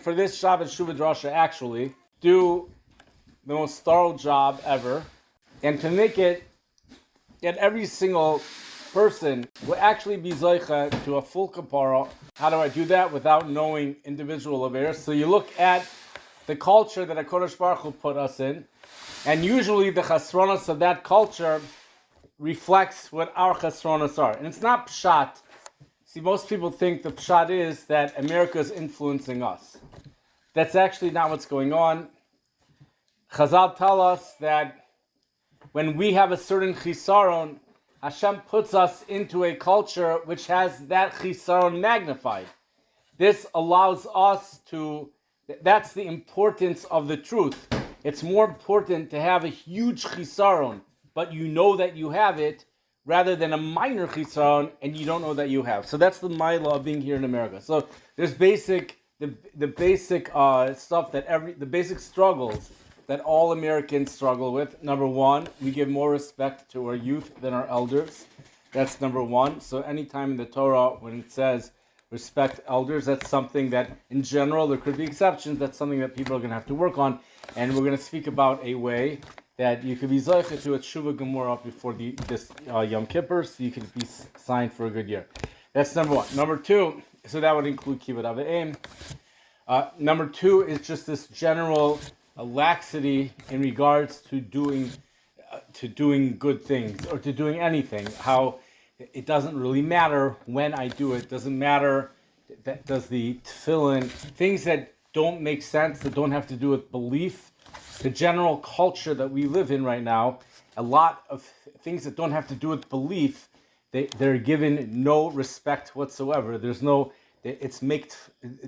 For this Shabbat Shuva Drasha, actually, do the most thorough job ever, and to make it that every single person will actually be zoicha to a full kapara. How do I do that without knowing individual affairs? So you look at the culture that HaKadosh Baruch Hu put us in, and usually the chasronos of that culture reflects what our chasronos are. And it's not pshat. See, most people think the pshat is that America is influencing us. That's actually not what's going on. Chazal tell us that when we have a certain chisaron, Hashem puts us into a culture which has that chisaron magnified. This allows us to, that's the importance of the truth. It's more important to have a huge chisaron, but you know that you have it, rather than a minor chisaron and you don't know that you have. So that's the mila of being here in America. So there's the basic stuff that the basic struggles that all Americans struggle with. Number one, we give more respect to our youth than our elders. That's number one. So anytime in the Torah, when it says respect elders, that's something that, in general, there could be exceptions. That's something that people are going to have to work on. And we're going to speak about a way that you could be zoicha to a Shuva Gemara before this Yom Kippur, so you could be signed for a good year. That's number one. Number two, so that would include Kibbud Avim. Number two is just this general laxity in regards to doing good things or to doing anything. How it doesn't really matter when I do it. Doesn't matter that does the tefillin, things that don't make sense, that don't have to do with belief. The general culture that we live in right now, a lot of things that don't have to do with belief, they're given no respect whatsoever. There's no,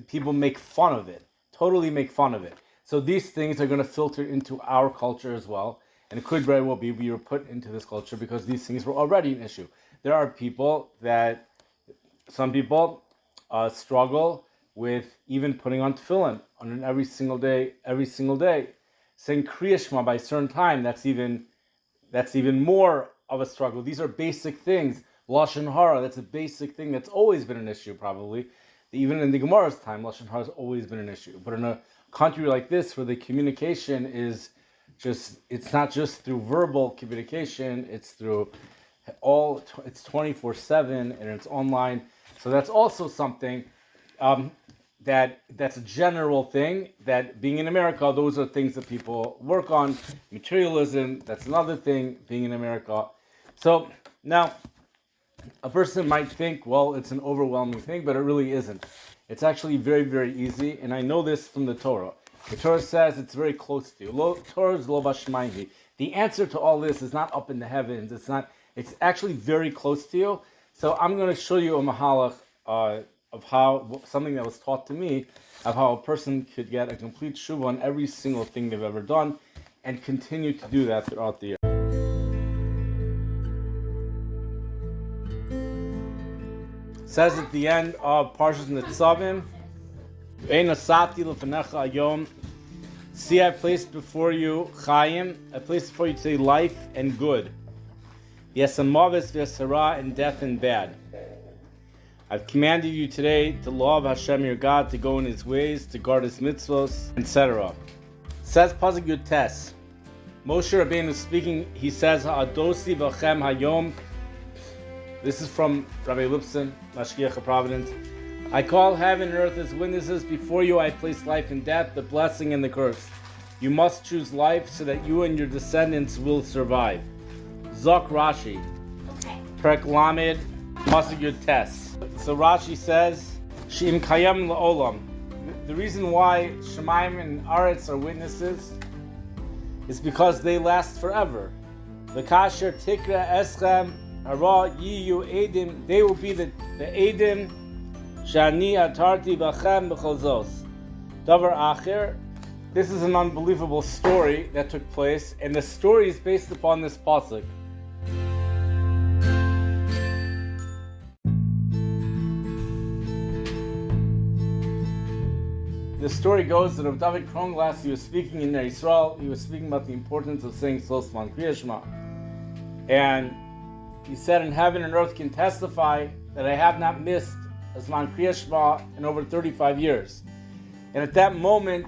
people make fun of it, totally make fun of it. So these things are going to filter into our culture as well. And it could very well be we were put into this culture because these things were already an issue. There are some people struggle with even putting on tefillin on every single day. Saying Kriya Shema by a certain time, that's even more of a struggle. These are basic things. Lashon Hara, that's a basic thing that's always been an issue, probably. Even in the Gemara's time, Lashon Hara has always been an issue. But in a country like this, where the communication is it's not just through verbal communication, it's through it's 24/7 and it's online. So that's also something that's a general thing, that being in America, those are things that people work on. Materialism, that's another thing, being in America. So now, a person might think, well, it's an overwhelming thing, but it really isn't. It's actually very, very easy, and I know this from the Torah. The Torah says it's very close to you. Torah is lo bashmayim. The answer to all this is not up in the heavens. It's actually very close to you. So I'm going to show you a mahalach of how something that was taught to me, of how a person could get a complete shuva on every single thing they've ever done and continue to do that throughout the year. It says at the end of Parshas Nitzavim, Ein asati lefanecha hayom, see, I placed before you chayim, I placed before you today life and good, yesamavis v'yasara, and death and bad. I've commanded you today to love Hashem your God, to go in His ways, to guard His mitzvos, etc. Says Pasuk Yud Tes. Moshe Rabbeinu is speaking. He says, "Ha'adosi v'chem hayom." This is from Rabbi Lipson, Mashgiach of Providence. I call heaven and earth as witnesses. Before you, I place life and death, the blessing and the curse. You must choose life so that you and your descendants will survive. Zok Rashi, Perek Lamed, Pasuk Yud Tes. So Rashi says, She'im kayam la'olam. The reason why Shemayim and Aretz are witnesses is because they last forever. The kasher tikra eschem hara yiyu edim. They will be the edim shani atarti bachem b'chozos. Davar acher. This is an unbelievable story that took place, and the story is based upon this pasuk. The story goes that of David Kronglass, he was speaking in Israel. He was speaking about the importance of saying Slosman Kriya Shema. And he said, in heaven and earth can testify that I have not missed Asman Kriya Shema in over 35 years. And at that moment,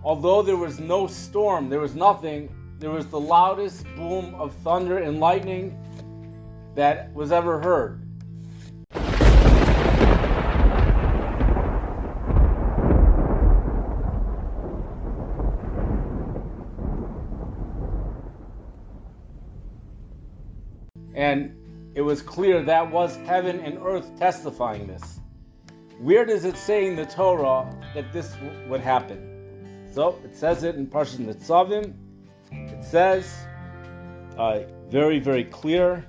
although there was no storm, there was nothing, there was the loudest boom of thunder and lightning that was ever heard. And it was clear that was heaven and earth testifying this. Where does it say in the Torah that this would happen? So it says it in Parshat Nitzavim. It says, very, very clear.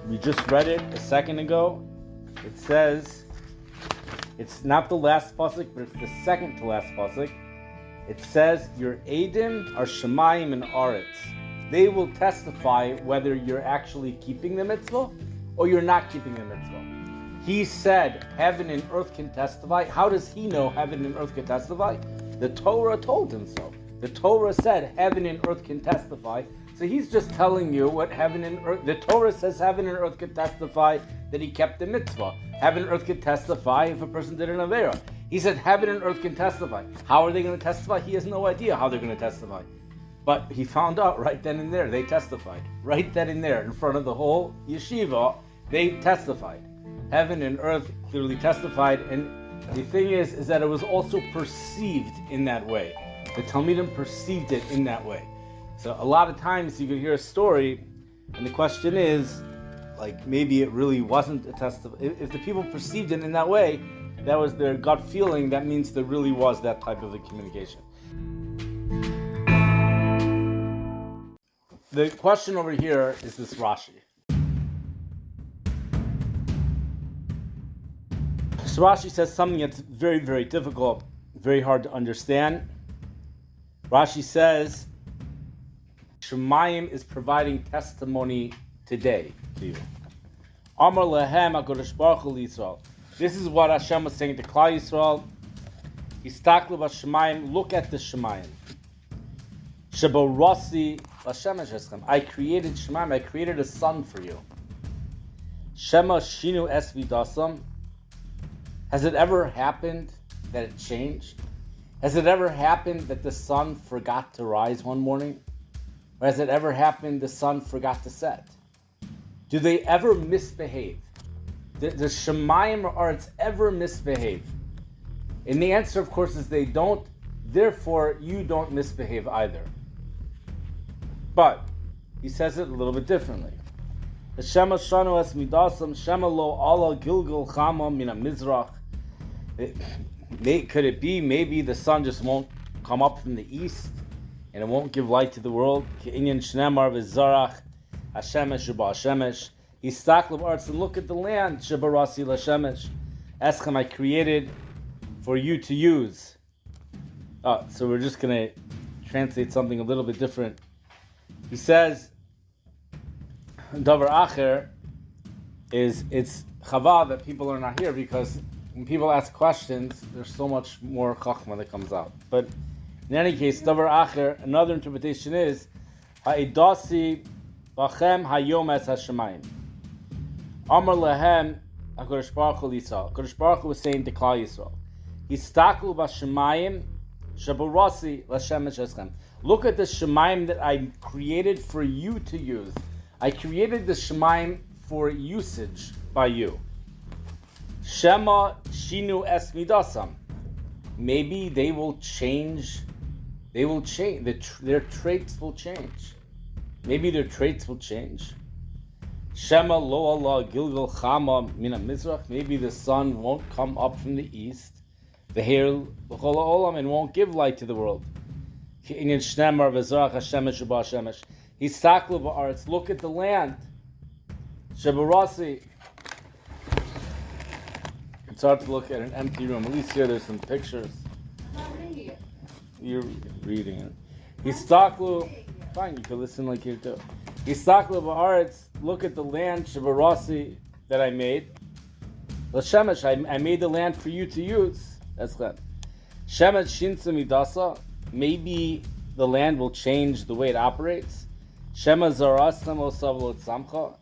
We just read it a second ago. It says, it's not the last pasuk, but it's the second to last pasuk. It says, your Eidim are Shemayim and Aretz. They will testify whether you're actually keeping the mitzvah or you're not keeping the mitzvah. He said, heaven and earth can testify. How does he know heaven and earth can testify? The Torah told him so. The Torah said heaven and earth can testify. So he's just telling you what heaven and earth... The Torah says heaven and earth can testify that he kept the mitzvah. Heaven and earth can testify if a person did an avera. He said heaven and earth can testify. How are they going to testify? He has no idea how they're going to testify. But he found out right then and there. They testified. Right then and there, in front of the whole yeshiva, they testified. Heaven and earth clearly testified. And the thing is that it was also perceived in that way. The Talmidim perceived it in that way. So a lot of times you could hear a story, and the question is, like, maybe it really wasn't a testimony. If the people perceived it in that way, that was their gut feeling, that means there really was that type of a communication. The question over here is this Rashi. So Rashi says something that's very, very difficult, very hard to understand. Rashi says, Shemayim is providing testimony today to you. Amar lehem HaKadosh Baruch Hu Yisrael. This is what Hashem was saying to Klal Yisrael. Istaklu b'Shemayim. Look at the Shemayim. Sheborasi l'shemesh eschem. I created Shemayim. I created a sun for you. Shema shinu es vidasam. Has it ever happened that it changed? Has it ever happened that the sun forgot to rise one morning? Or has it ever happened the sun forgot to set? Do they ever misbehave? Does Shemayim or Aretz ever misbehave? And the answer, of course, is they don't. Therefore, you don't misbehave either. But he says it a little bit differently. Shema shanu es midasam, Shema lo ala gilgul chama mina mizrach. Could it be maybe the sun just won't come up from the east and it won't give light to the world? Ke'inyan shnemar v'zarach hashemesh u'ba hashemesh. Histaklu b'aretz, and look at the land. Shebarasi l'shemesh. Eschem, I created for you to use. So we're just going to translate something a little bit different. He says, Davar Acher is, it's chava that people are not here, because when people ask questions, there's so much more chachma that comes out. But in any case, Davar Acher, another interpretation is, Ha'idasi b'chem hayom es hashemayim. Amar lehem HaKadosh Baruch Hu Yisrael. HaKadosh Baruch Hu was saying to Klal Yisrael, Histaklu b'shemayim shabarasi l'shemesh eschem. Look at the Shemayim that I created for you to use. I created the Shemayim for usage by you. Shema shinu es midasam. Maybe they will change. They will change. Their traits will change. Maybe their traits will change. Shema lo Allah gilgal chama mina mizrach. Maybe the sun won't come up from the east. V'her l'chol ha'olam, and won't give light to the world. Ke'inyan shnemar v'zarach hashemesh u'ba hashemesh. Histaklu b'aretz. Look at the land. Shebarasi. It's hard to look at an empty room. At least here there's some pictures. You're reading it. Histaklu. Fine, you can listen like you do. Histaklu b'aretz. Look at the land. Shebarasi that I made. L'shemesh. I made the land for you to use. That's that. Shemet shinsa midasa. Maybe the land will change the way it operates. Shema zarastam osavlo tzamcha.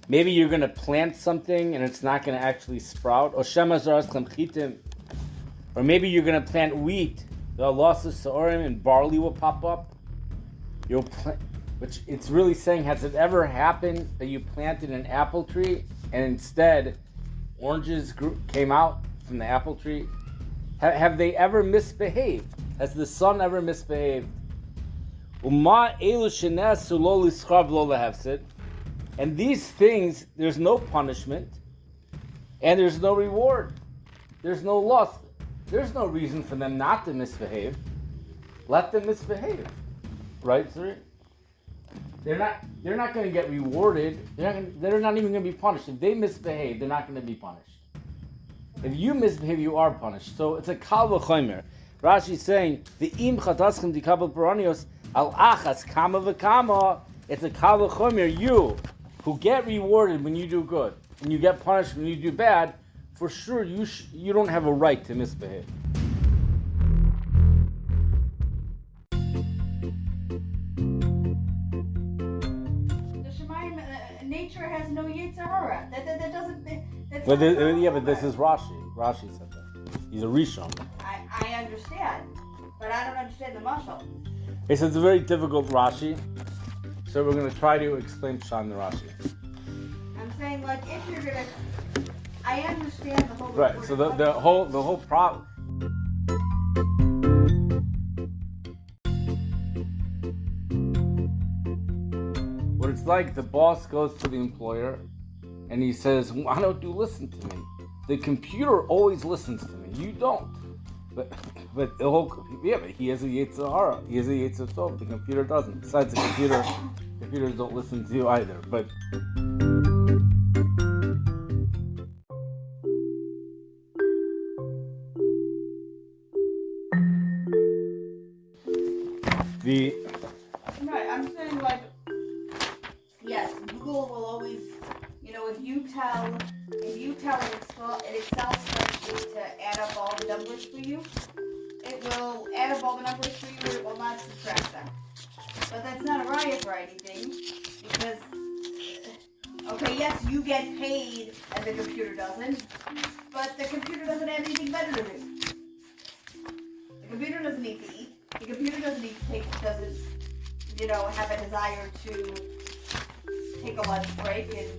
Maybe you're going to plant something and it's not going to actually sprout. Or shema zarastam chitim. Or maybe you're going to plant wheat. The losses sa'orim and barley will pop up. You'll plant, which it's really saying, has it ever happened that you planted an apple tree and instead oranges came out from the apple tree? Have they ever misbehaved? Has the sun ever misbehaved? And these things, there's no punishment and there's no reward. There's no loss. There's no reason for them not to misbehave. Let them misbehave. Right, sir? They're not going to get rewarded. They're not even going to be punished. If they misbehave, they're not going to be punished. If you misbehave, you are punished. So it's a kal v'chomer. Rashi is saying, "V'im chataschem dikabel peranios al achas kama v'kama." It's a kal v'chomer. You who get rewarded when you do good, and you get punished when you do bad, for sure you don't have a right to misbehave. Nature has no Yetzer Hara. That doesn't. But this is Rashi. Rashi said that. He's a Rishon. I understand, but I don't understand the mashal. It's a very difficult Rashi, so we're going to try to explain Pshat in the Rashi. I'm saying, like, if you're gonna, I understand the whole. Right. So the whole problem. It's like the boss goes to the employer and he says, "Why don't you listen to me? The computer always listens to me. You don't." But he has a Yetzer Hara. He has a Yetzer Tov. The computer doesn't. Besides, computers don't listen to you either. But Right, I'm saying, like, yes, Google will always, if you tell an Excel spreadsheet to add up all the numbers for you, it will add up all the numbers for you, but it will not subtract them. But that's not a riot for anything, because, okay, yes, you get paid and the computer doesn't, but the computer doesn't have anything better to do. The computer doesn't need to eat. The computer doesn't have a desire to take a lunch break, and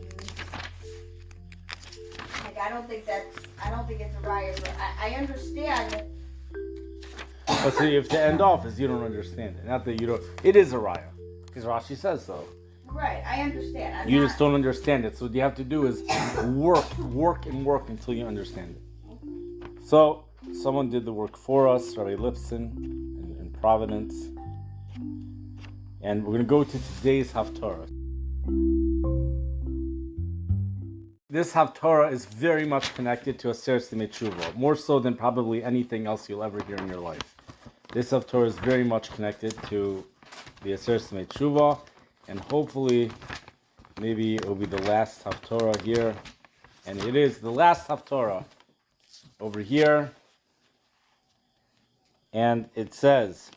like I don't think it's a riot. I understand. But so you have to end off as you don't understand it. Not that you don't. It is a riot because Rashi says so. Right, I understand. You just don't understand it. So what you have to do is work until you understand it. So someone did the work for us, Rabbi Lipson in Providence. And we're going to go to today's Haftarah. This Haftarah is very much connected to Aseret Shuva, more so than probably anything else you'll ever hear in your life. This Haftarah is very much connected to the Aseret Shuva, and hopefully, maybe it will be the last Haftarah here. And it is the last Haftarah over here. And it says,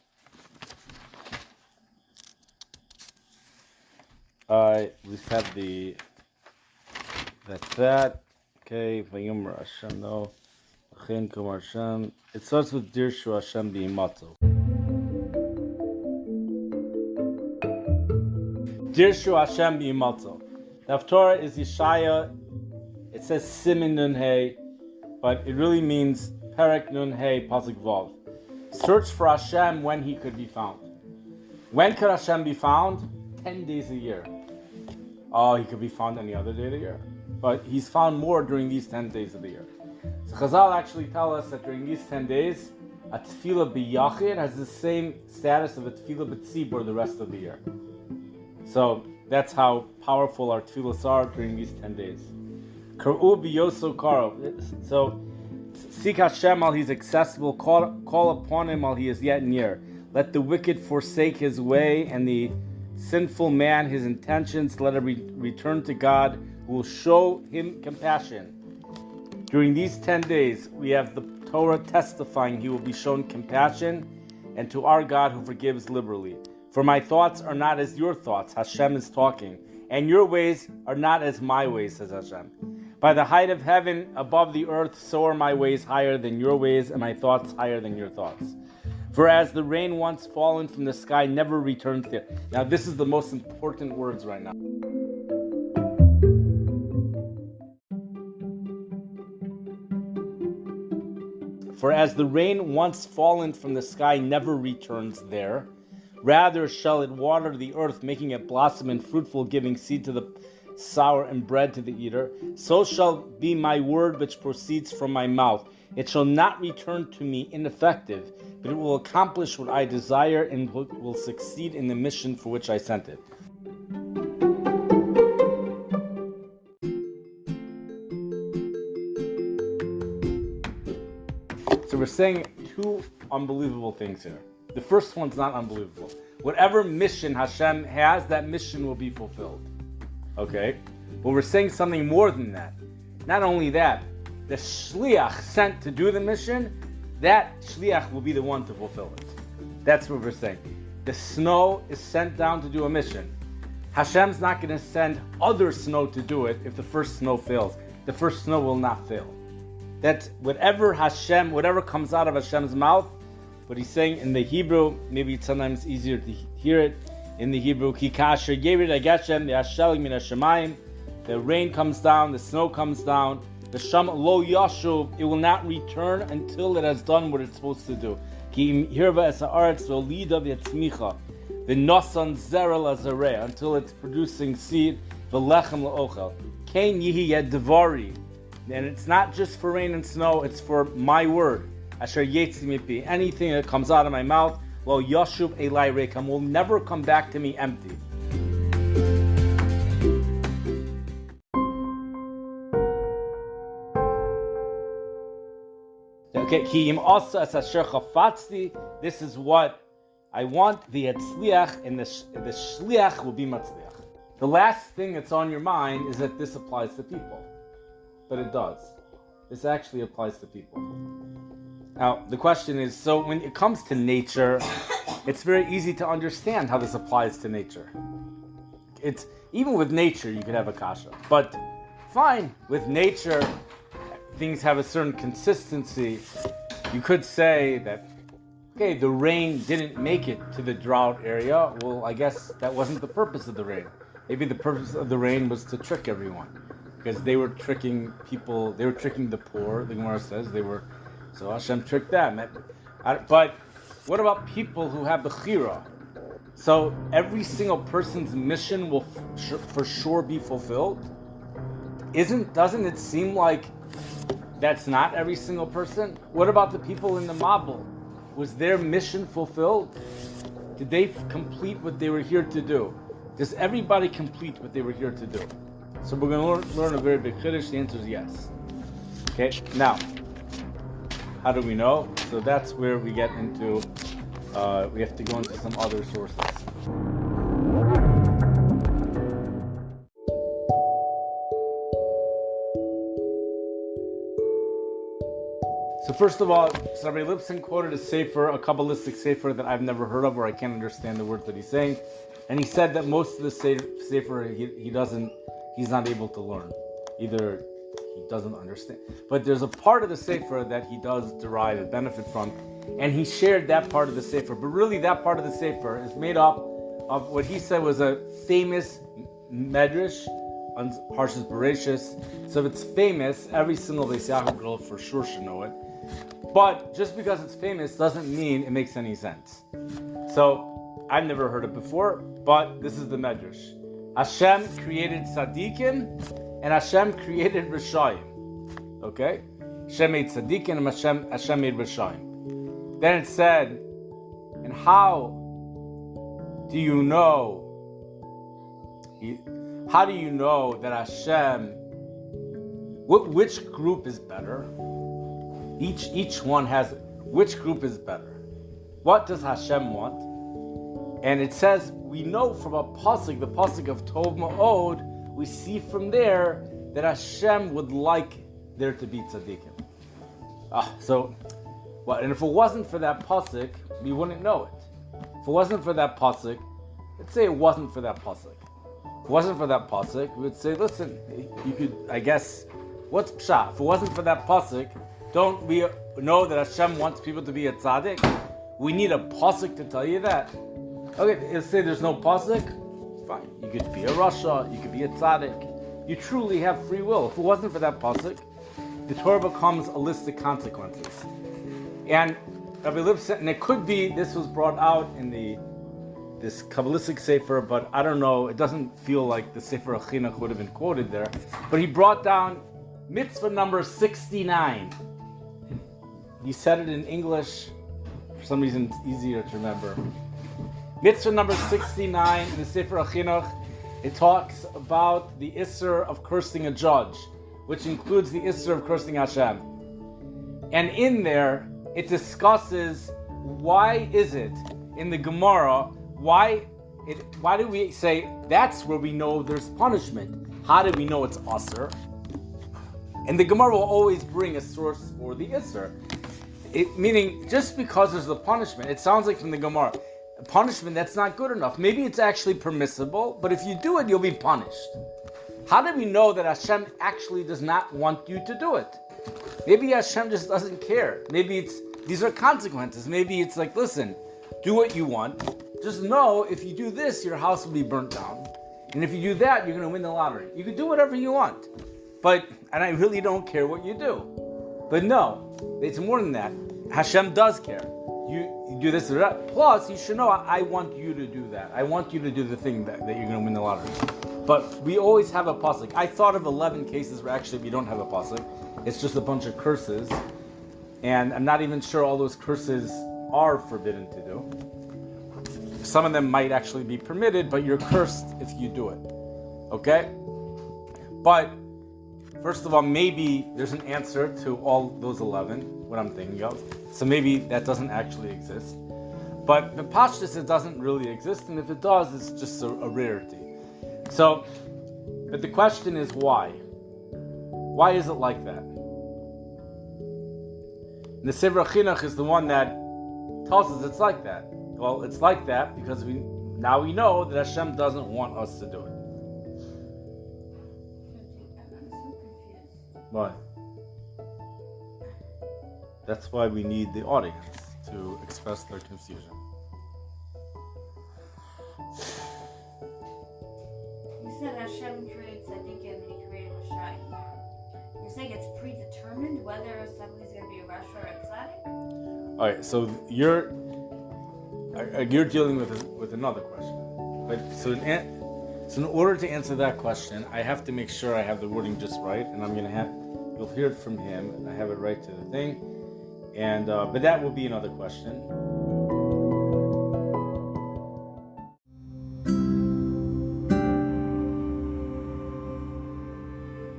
we have that. Okay, Vayimra Hashem, no. It starts with Dirshu Hashem B'imatzo. Dirshu Hashem B'imatzo. The Haftarah is Yeshaya. It says Simin Nun Hey, but it really means Perek Nun Hey Pasuk Vav. Search for Hashem when He could be found. When could Hashem be found? 10 days a year. Oh, He could be found any other day of the year. But He's found more during these 10 days of the year. So Chazal actually tell us that during these 10 days, a tefillah b'yachid has the same status of a tefillah b'tzibur the rest of the year. So that's how powerful our tefillahs are during these 10 days. Kar'u b'yoso karov. So seek Hashem while He's accessible. Call upon Him while He is yet near. Let the wicked forsake his way and the sinful man his intentions. Let him return to God, who will show him compassion. During these 10 days, we have the Torah testifying He will be shown compassion, and to our God who forgives liberally. For my thoughts are not as your thoughts, Hashem is talking, and your ways are not as my ways, says Hashem. By the height of heaven above the earth, so are my ways higher than your ways, and my thoughts higher than your thoughts. For as the rain once fallen from the sky never returns there. Now this is the most important words right now. For as the rain once fallen from the sky never returns there, rather shall it water the earth, making it blossom and fruitful, giving seed to the sower and bread to the eater, so shall be my word which proceeds from my mouth. It shall not return to me ineffective, but it will accomplish what I desire and will succeed in the mission for which I sent it. So we're saying two unbelievable things here. The first one's not unbelievable. Whatever mission Hashem has, that mission will be fulfilled. Okay? But we're saying something more than that. Not only that, the shliach sent to do the mission, that shliach will be the one to fulfill it. That's what we're saying. The snow is sent down to do a mission. Hashem's not going to send other snow to do it if the first snow fails. The first snow will not fail. That whatever comes out of Hashem's mouth, what he's saying in the Hebrew, maybe it's sometimes easier to hear it in the Hebrew, the rain comes down, the snow comes down, the sham lo yashuv, it will not return until it has done what it's supposed to do. Until it's producing seed, and it's not just for rain and snow, it's for my word. Anything that comes out of my mouth, lo yashuv elai rekam, will never come back to me empty. Okay, this is what I want, the etzliach, and the shliach will be matzliach. The last thing that's on your mind is that this applies to people. But it does. This actually applies to people. Now, the question is, so when it comes to nature, it's very easy to understand how this applies to nature. It's even with nature, you could have a kasha. But fine, with nature, things have a certain consistency. You could say that, okay, the rain didn't make it to the drought area. Well, I guess that wasn't the purpose of the rain. Maybe the purpose of the rain was to trick everyone. Because they were tricking people, they were tricking the poor, the Gemara says, so Hashem tricked them. But what about people who have the chira? So every single person's mission will for sure be fulfilled? Doesn't it seem like that's not every single person? What about the people in the Mabul? Was their mission fulfilled? Did they complete what they were here to do? Does everybody complete what they were here to do? So we're going to learn a very big chiddush. The answer is yes. Okay, now, how do we know? So that's where we get into, we have to go into some other sources. So first of all, Rabbi Lipson quoted a sefer, a Kabbalistic sefer that I've never heard of, or I can't understand the words that he's saying. And he said that most of the sefer he's not able to learn. Either he doesn't understand. But there's a part of the Sefer that he does derive a benefit from, and he shared that part of the Sefer. But really that part of the Sefer is made up of what he said was a famous medrash on Parshas Bereshis. So if it's famous, every single Beis Yaakov girl for sure should know it. But just because it's famous doesn't mean it makes any sense. So I've never heard it before, but this is the medrash. Hashem created tzaddikim, and Hashem created Rishayim. Okay? Hashem made tzaddikim, and Hashem made Rishayim. Then it said, and how do you know that Hashem, which group is better? Each one has, which group is better? What does Hashem want? And it says, we know from a pasuk, the pasuk of Tov Ma'od, we see from there that Hashem would like there to be tzaddikim. And if it wasn't for that pasuk, we wouldn't know it. If it wasn't for that pasuk, let's say it wasn't for that pasuk. If it wasn't for that pasuk, we would say, listen, you could, I guess, What's pshat? If it wasn't for that pasuk, don't we know that Hashem wants people to be a tzaddik? We need a pasuk to tell you that. Okay, let's say there's no pasuk. Fine, you could be a Rasha, you could be a tzaddik. You truly have free will. If it wasn't for that pasuk, the Torah becomes a list of consequences. And Rabbi Lib said, and it could be this was brought out in this Kabbalistic Sefer, but I don't know, it doesn't feel like the Sefer Achinuch would have been quoted there. But he brought down mitzvah number 69. He said it in English. For some reason, it's easier to remember. Mitzvah number 69 in the Sefer Achinuch, it talks about the Isser of cursing a judge, which includes the Isser of cursing Hashem. And in there, it discusses why is it in the Gemara, why do we say that's where we know there's punishment? How do we know it's Asr? And the Gemara will always bring a source for the Isser. Meaning, just because there's the punishment, it sounds like from the Gemara, punishment, that's not good enough. Maybe it's actually permissible, but if you do it, you'll be punished. How do we know that Hashem actually does not want you to do it? Maybe Hashem just doesn't care. Maybe these are consequences. Maybe it's like, listen, do what you want. Just know if you do this, your house will be burnt down. And if you do that, you're going to win the lottery. You can do whatever you want. And I really don't care what you do. But no, it's more than that. Hashem does care. You do this or that. Plus, you should know, I want you to do that. I want you to do the thing that you're going to win the lottery. But we always have a pasuk. I thought of 11 cases where actually we don't have a pasuk. It's just a bunch of curses. And I'm not even sure all those curses are forbidden to do. Some of them might actually be permitted, but you're cursed if you do it. Okay? But, first of all, maybe there's an answer to all those 11, what I'm thinking of. So maybe that doesn't actually exist. But the pashtus, it doesn't really exist, and if it does, it's just a rarity. So, but the question is why? Why is it like that? And the Sefer Achinuch is the one that tells us it's like that. Well, it's like that because we know that Hashem doesn't want us to do it. Why? That's why we need the audience to express their confusion. You said Hashem creates Tzaddikim and He created Rashai. You're saying it's predetermined whether somebody's going to be a Rasha or a Tzaddik? All right, so you're dealing with another question. But so in order to answer that question, I have to make sure I have the wording just right, and you'll hear it from him. And I have it right to the thing, and but that will be another question.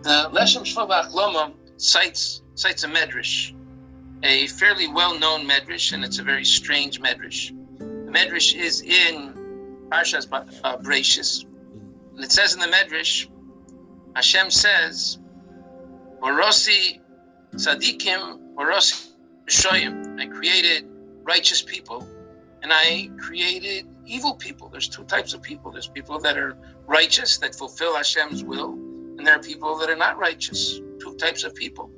The Leshem Shuvah Achloma cites a medrash, a fairly well-known medrash, and it's a very strange medrash. The medrash is in Parshas Bereishis, and it says in the medrash, Hashem says, "Orosi tzadikim, orosi rishoyim." I created righteous people, and I created evil people. There's two types of people. There's people that are righteous, that fulfill Hashem's will, and there are people that are not righteous. Two types of people.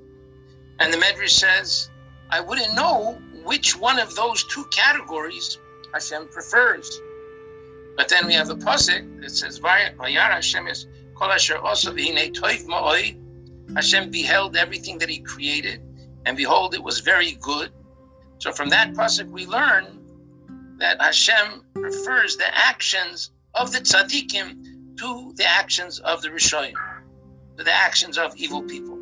And the medrash says, I wouldn't know which one of those two categories Hashem prefers. But then we have the pasuk that says, Vayar Hashem is kol asher osa v'hinei toiv ma'od. Hashem beheld everything that He created, and behold, it was very good. So from that pasuk we learn that Hashem prefers the actions of the tzaddikim to the actions of the rishoyim, to the actions of evil people,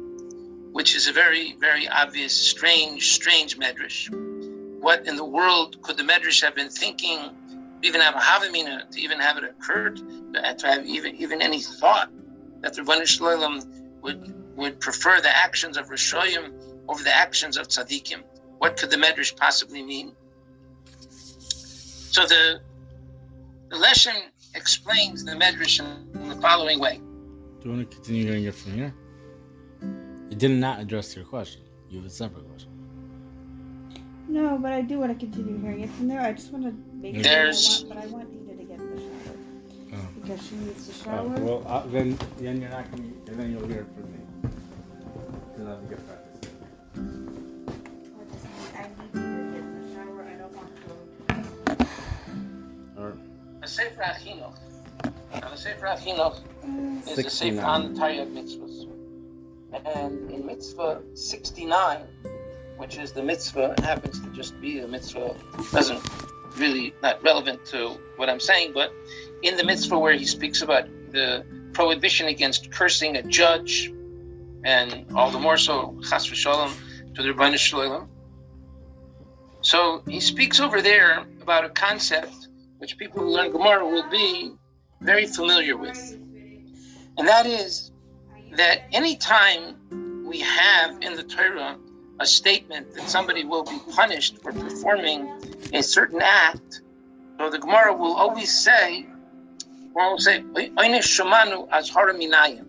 which is a very, very obvious, strange medrash. What in the world could the medrash have been thinking, to even have a havamina, to even have it occurred, to have even any thought that the Rebbeinu Shalom would prefer the actions of rishoyim over the actions of tzaddikim? What could the medrash possibly mean? So the Leshem explains the medrash in the following way. Do you want to continue hearing it from here? It did not address your question. You have a separate question. No, but I do want to continue hearing it from there. I just want to make sure but I want Dita to get in the shower. Because she needs to shower. Then you're not going to, and then you'll hear it from me. let him get practice. I need you to get in the shower. I don't want to. Alright. The Sefer HaChinuch. Now, the Sefer HaChinuch is a 69. Sefer on the Taryag mitzvahs. And in mitzvah 69, which is the mitzvah, happens to just be a mitzvah, doesn't really, not relevant to what I'm saying, but in the mitzvah where he speaks about the prohibition against cursing a judge, and all the more so, chas v'sholem, to the Rebbeinu Shalom. So he speaks over there about a concept which people who learn Gemara will be very familiar with. And that is that any time we have in the Torah a statement that somebody will be punished for performing a certain act, so the Gemara will always say, Oynish Shomanu Azhara Minayim.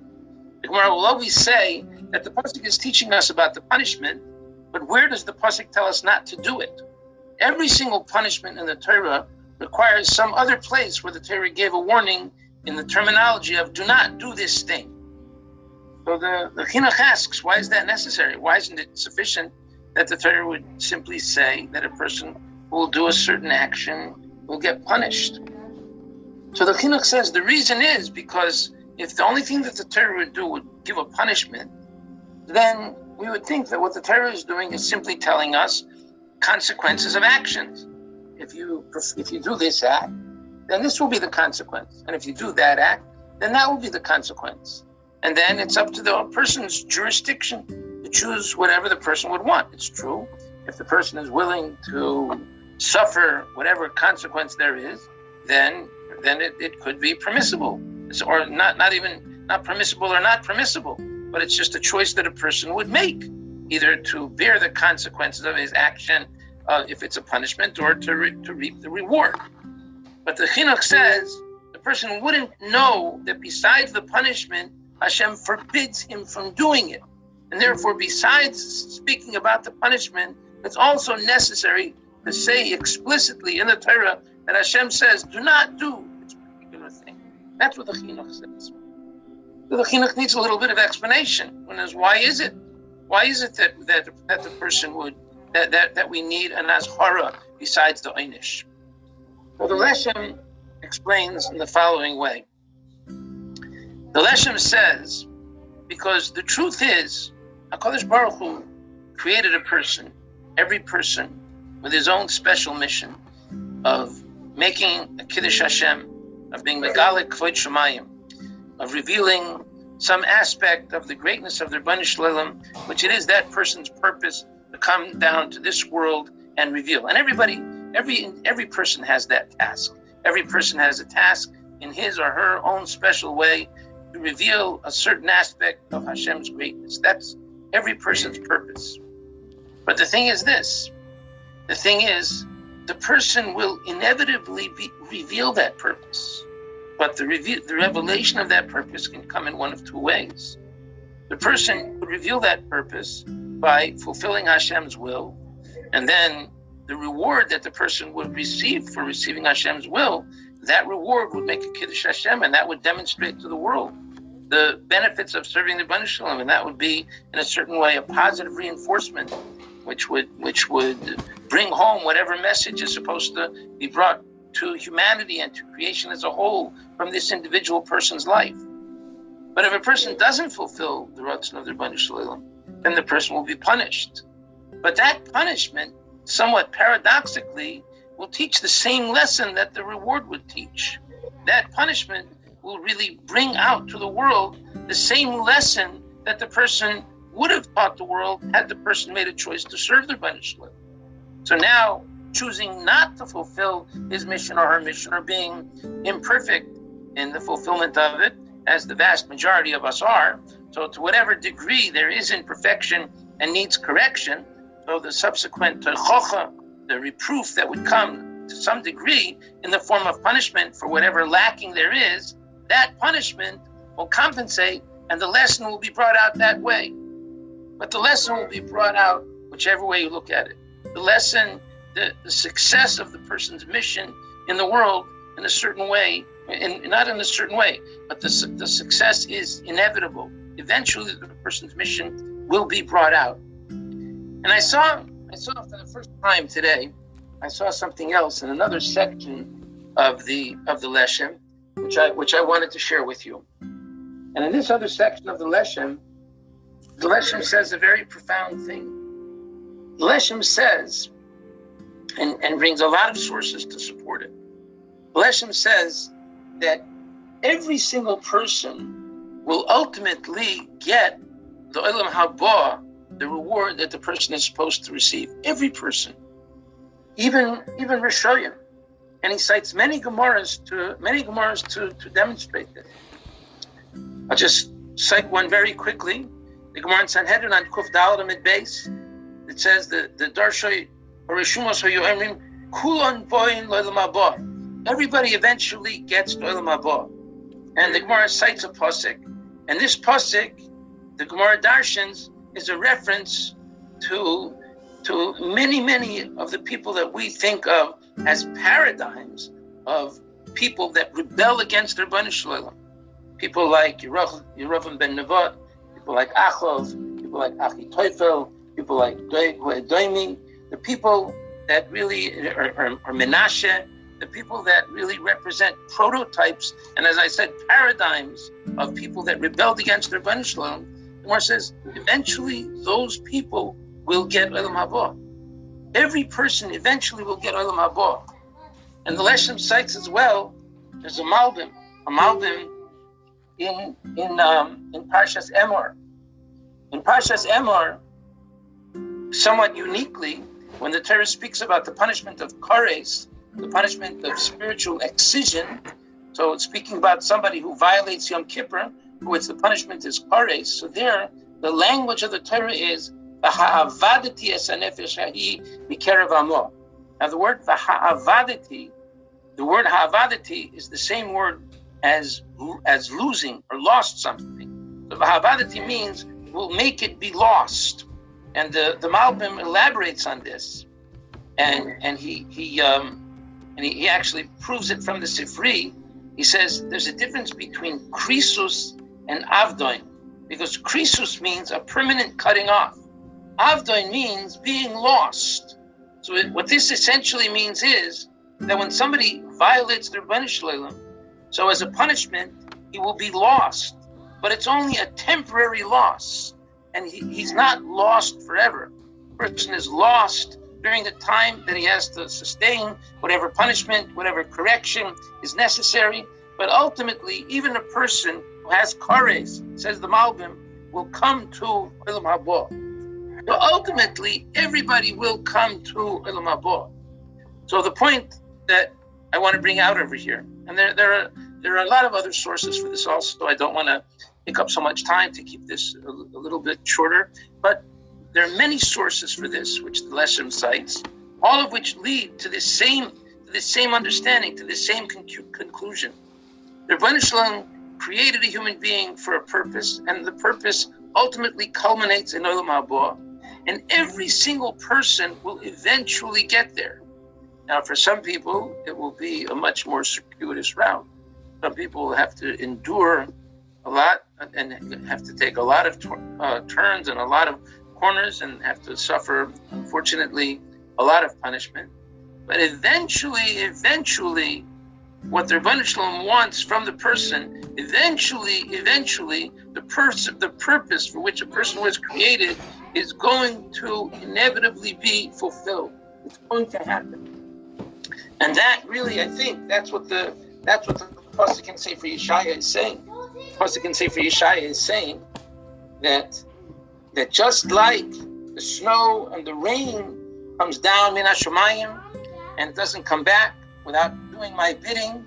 The Gemara will always say that the pasuk is teaching us about the punishment, but where does the pasuk tell us not to do it? Every single punishment in the Torah requires some other place where the Torah gave a warning in the terminology of do not do this thing. So the Chinuch asks, why is that necessary? Why isn't it sufficient that the Torah would simply say that a person who will do a certain action will get punished? So the Chinuch says the reason is because if the only thing that the Torah would do would give a punishment, then we would think that what the Torah is doing is simply telling us consequences of actions. If you do this act, then this will be the consequence. And if you do that act, then that will be the consequence. And then it's up to the person's jurisdiction to choose whatever the person would want. It's true. If the person is willing to suffer whatever consequence there is, then it could be permissible. Or not permissible or not permissible. But it's just a choice that a person would make, either to bear the consequences of his action, if it's a punishment, or to reap the reward. But the Chinuch says the person wouldn't know that besides the punishment, Hashem forbids him from doing it. And therefore, besides speaking about the punishment, it's also necessary to say explicitly in the Torah that Hashem says, do not do this particular thing. That's what the Chinuch says. So the Chinuch needs a little bit of explanation. When why is it that the person would that we need an azhara besides the einish? Well, the Leshem explains in the following way. The Leshem says, because the truth is, HaKadosh Baruch Hu created a person, every person, with his own special mission of making a Kiddush Hashem, of being Megalik Kvod Shemayim, of revealing some aspect of the greatness of the Rebbeinu Shalom, which it is that person's purpose to come down to this world and reveal. And every person has that task. Every person has a task in his or her own special way to reveal a certain aspect of Hashem's greatness. That's every person's purpose. But the thing is this. The thing is, the person will inevitably reveal that purpose. But the revelation of that purpose can come in one of two ways. The person would reveal that purpose by fulfilling Hashem's will, and then the reward that the person would receive for receiving Hashem's will, that reward would make a Kiddush Hashem, and that would demonstrate to the world the benefits of serving the Rebbeinu Shalom, and that would be, in a certain way, a positive reinforcement, which would bring home whatever message is supposed to be brought to humanity and to creation as a whole from this individual person's life. But if a person doesn't fulfill the Ratzon of the Rebbeinu Shalom, then the person will be punished. But that punishment, somewhat paradoxically, will teach the same lesson that the reward would teach. That punishment will really bring out to the world the same lesson that the person would have taught the world had the person made a choice to serve the Rebbeinu Shalom. So now, choosing not to fulfill his mission or her mission, or being imperfect in the fulfillment of it, as the vast majority of us are, so to whatever degree there is imperfection and needs correction, so the subsequent chocha, the reproof that would come to some degree in the form of punishment for whatever lacking there is, that punishment will compensate and the lesson will be brought out that way. But the lesson will be brought out whichever way you look at it. The lesson, the success of the person's mission in the world in a certain way, not in a certain way, but the success is inevitable. Eventually the person's mission will be brought out. And I saw for the first time today, I saw something else in another section of the Leshem, which I wanted to share with you. And in this other section of the Leshem says a very profound thing. The Leshem says, and brings a lot of sources to support it. The Leshem says that every single person will ultimately get the Olam Haba, the reward that the person is supposed to receive. Every person, even Rishoyim, and he cites many Gemaras to demonstrate this. I'll just cite one very quickly. The Gemara in Sanhedrin on Kuf Daled Amid Beis. It says the Drasha or Rishumos Hayoemrim Kulon Boyin L'Olam Haba. Everybody eventually gets to Olam Haba, and the Gemara cites a pasuk, and this pasuk, the Gemara Darshans, is a reference to many of the people that we think of as paradigms of people that rebel against their Ribono Shel Olam. People like Yerovam ben Nevat, people like Achov, people like Achitophel, people like Doimi, the people that really are Menashe, the people that really represent prototypes, and as I said, paradigms of people that rebelled against their Ribono Shel Olam. The Gemara says, eventually those people will get Olam Haba. Every person eventually will get Olam Haba. And the Leshem cites as well, there's a Malbim in Parshas Emor. In Parshas Emor, somewhat uniquely, when the Torah speaks about the punishment of Kores, the punishment of spiritual excision, so it's speaking about somebody who violates Yom Kippur, who the punishment is Kores. So there, the language of the Torah is V'ha'avadati es hanefesh hahi mikerav amo. Now the word V'ha'avadati, the word Ha'avadati is the same word as losing or lost something. So V'ha'avadati means will make it be lost. And the Malbim elaborates on this, and he actually proves it from the Sifri. He says there's a difference between krisus and avdoin, because krisus means a permanent cutting off. Avdoin means being lost. So what this essentially means is that when somebody violates their Ribono Shel Olam, so as a punishment, he will be lost, but it's only a temporary loss. And he's not lost forever. The person is lost during the time that he has to sustain whatever punishment, whatever correction is necessary. But ultimately, even a person who has Kores, says the Malbim, will come to Olam Haba. So ultimately, everybody will come to Olam Haba. So the point that I want to bring out over here, and there are a lot of other sources for this also, I don't want to take up so much time to keep this a little bit shorter, but there are many sources for this, which the Leshem cites, all of which lead to this same understanding, to this same conclusion. The Ribono Shel Olam created a human being for a purpose, and the purpose ultimately culminates in Olam Haba, and every single person will eventually get there. Now, for some people, it will be a much more circuitous route. Some people will have to endure a lot and have to take a lot of turns and a lot of corners and have to suffer, unfortunately, a lot of punishment. But eventually, what the Ribono Shel Olam wants from the person, eventually, the purpose for which a person was created is going to inevitably be fulfilled. It's going to happen. And that really, I think, that's what the pasuk in Sefer Yeshaya is saying. The pasuk in Sefer Yeshaya is saying that just like the snow and the rain comes down min hashamayim and doesn't come back without doing my bidding,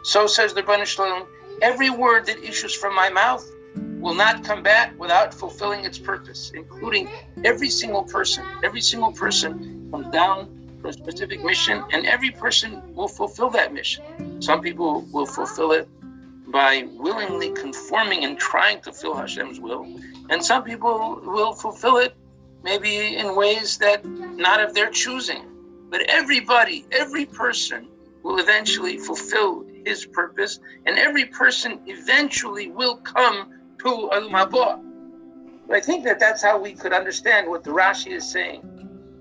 so says the Ribono Shel Olam, every word that issues from my mouth will not come back without fulfilling its purpose, including every single person. Every single person comes down for a specific mission, and every person will fulfill that mission. Some people will fulfill it by willingly conforming and trying to fulfill Hashem's will, and some people will fulfill it maybe in ways that not of their choosing. But every person will eventually fulfill his purpose, and every person eventually will come to Olam Haba. But I think that that's how we could understand what the Rashi is saying.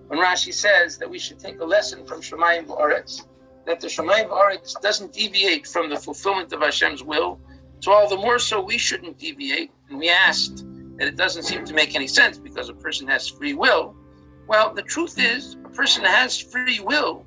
When Rashi says that we should take a lesson from Shemayim V'Aretz, that the Shemayim V'Aretz doesn't deviate from the fulfillment of Hashem's will, so all the more so we shouldn't deviate. And we asked that it doesn't seem to make any sense because a person has free will. Well, the truth is, a person has free will,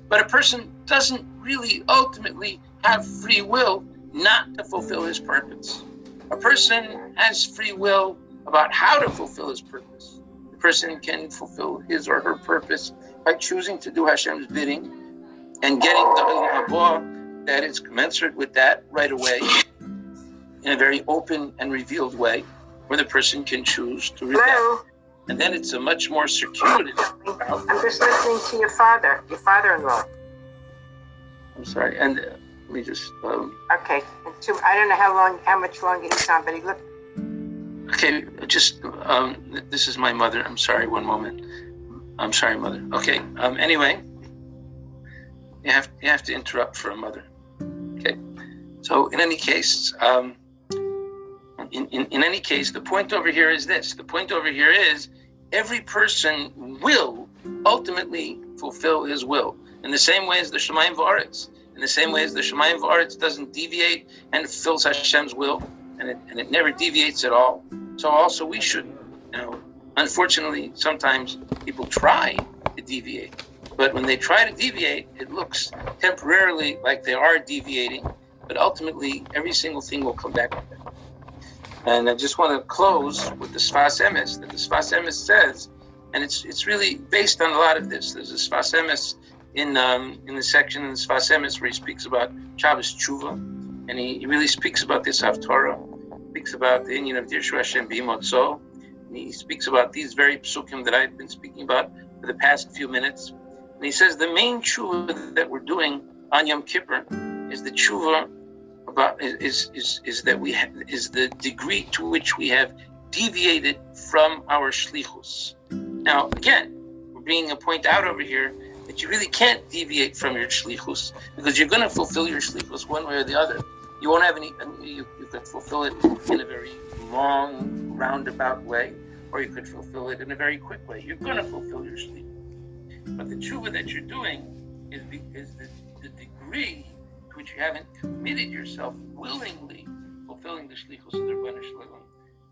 but a person doesn't really ultimately have free will not to fulfill his purpose. A person has free will about how to fulfill his purpose. The person can fulfill his or her purpose by choosing to do Hashem's bidding and getting the Olam Haba that is commensurate with that right away in a very open and revealed way, where the person can choose to rebel. And then it's a much more circuitous. I'm just listening to your father-in-law. I'm sorry, and let me just. Okay, I don't know how much longer he's on, but he looked. Okay, just this is my mother. I'm sorry. One moment. I'm sorry, mother. Okay. Anyway, you have to interrupt for a mother. Okay. So in any case, in any case, the point over here is this. The point over here is every person will ultimately fulfill his will in the same way as the Shemayim V'Aretz. In the same way as the Shemayim V'Aretz doesn't deviate and fulfills Hashem's will, and it never deviates at all. So also we should, unfortunately, sometimes people try to deviate. But when they try to deviate, it looks temporarily like they are deviating, but ultimately every single thing will come back to them. And I just want to close with the Sfas Emes, that the Sfas Emes says, and it's really based on a lot of this. There's a Sfas Emes in the section in the Sfas Emes where he speaks about Shabbos Shuva, and he really speaks about this Haftarah, speaks about the union of Dirshu Hashem B'Yimotzo, and he speaks about these very psukim that I've been speaking about for the past few minutes. And he says the main tshuva that we're doing on Yom Kippur is the tshuva about is the degree to which we have deviated from our shlichus. Now, again, we're bringing a point out over here that you really can't deviate from your shlichus because you're going to fulfill your shlichus one way or the other. You won't have any. You could fulfill it in a very long, roundabout way, or you could fulfill it in a very quick way. You're going to fulfill your shlichus. But the tshuva that you're doing is the degree to which you haven't committed yourself willingly fulfilling the shlichus of the Rebbeinu Shalom.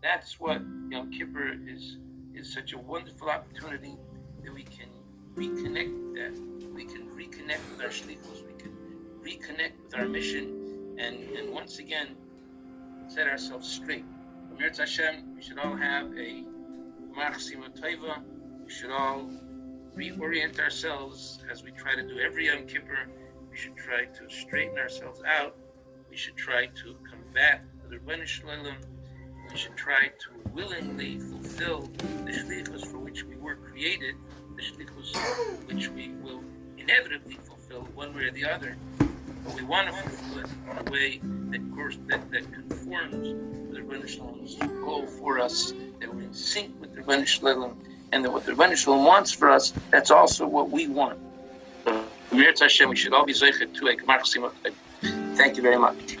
That's what Yom Kippur is such a wonderful opportunity that we can reconnect with that. We can reconnect with our shlichus. We can reconnect with our mission, and once again set ourselves straight. From Yirtzeh Hashem, we should all have a Machsima Tova. We should all reorient ourselves as we try to do every Yom Kippur. We should try to straighten ourselves out. We should try to come back to the Rebbeinu Shalom. We should try to willingly fulfill the shlichus for which we were created, the shlichus which we will inevitably fulfill one way or the other. But we want to fulfill it in a way that conforms with the Rebbeinu Shalom's goal for us, that we're in sync with the Rebbeinu Shalom, and that what the Rebbeinu Shalom wants for us, that's also what we want. So, Yirtzeh Hashem, we should all be zeichet to a Gemar Chasima. Thank you very much.